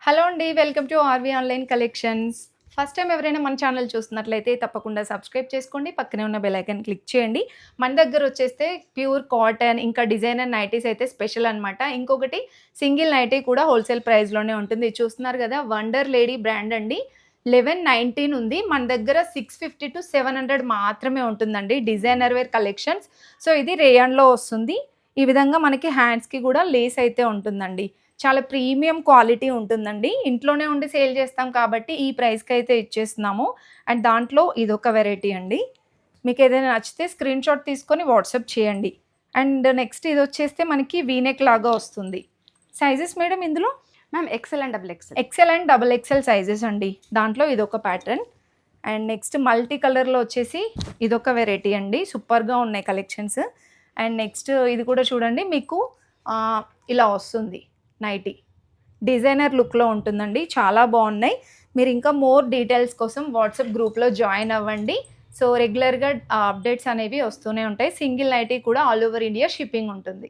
Hello అండి. Welcome to RV online collections. First time ఎవరైనా మన ఛానల్ చూస్తున్నట్లయితే తప్పకుండా సబ్స్క్రైబ్ చేసుకోండి. పక్కనే ఉన్న బెల్ ఐకాన్ క్లిక్ చేయండి. మన దగ్గర వచ్చేస్తే ప్యూర్ కాటన్ ఇంకా డిజైనర్ నైటీస్ అయితే స్పెషల్ అనమాట. ఇంకొకటి సింగిల్ నైటీ కూడా హోల్‌సేల్ ప్రైస్‌లోనే ఉంటుంది. ఇది చూస్తున్నారు కదా! వండర్ లేడీ బ్రాండ్ అండి. 1119 ఉంది. మన దగ్గర 650-700 మాత్రమే ఉంటుందండి. Designer wear collections. సో, ఇది రేయాన్‌లో వస్తుంది. ఈ విధంగా మనకి హ్యాండ్స్‌కి కూడా లేస్ అయితే ఉంటుందండి. చాలా ప్రీమియం క్వాలిటీ ఉంటుందండి. ఇంట్లోనే ఉండి సేల్ చేస్తాం కాబట్టి ఈ ప్రైస్‌కైతే ఇచ్చేస్తున్నాము. అండ్ దాంట్లో ఇదొక వెరైటీ అండి. మీకేదైనా నచ్చితే స్క్రీన్‌షాట్ తీసుకొని వాట్సాప్ చేయండి. అండ్ నెక్స్ట్ ఇదొచ్చేస్తే మనకి వీ నెక్ లాగా వస్తుంది. సైజెస్ మేడం ఇందులో? Ma'am XL and double XL. XL and double XL sizes అండి. దాంట్లో ఇదొక ప్యాటర్న్. అండ్ నెక్స్ట్ మల్టీ కలర్‌లో వచ్చేసి ఇదొక వెరైటీ అండి. సూపర్‌గా ఉన్నాయి కలెక్షన్స్. అండ్ నెక్స్ట్ ఇది కూడా చూడండి మీకు ఇలా వస్తుంది నైటీ. డిజైనర్ లుక్‌లో ఉంటుందండి. చాలా బాగున్నాయి. మీరు ఇంకా మోర్ డీటెయిల్స్ కోసం వాట్సాప్ గ్రూప్‌లో జాయిన్ అవ్వండి. సో, రెగ్యులర్‌గా అప్డేట్స్ అనేవి వస్తూనే ఉంటాయి. సింగిల్ నైటీ కూడా ఆల్ ఓవర్ ఇండియా షిప్పింగ్ ఉంటుంది.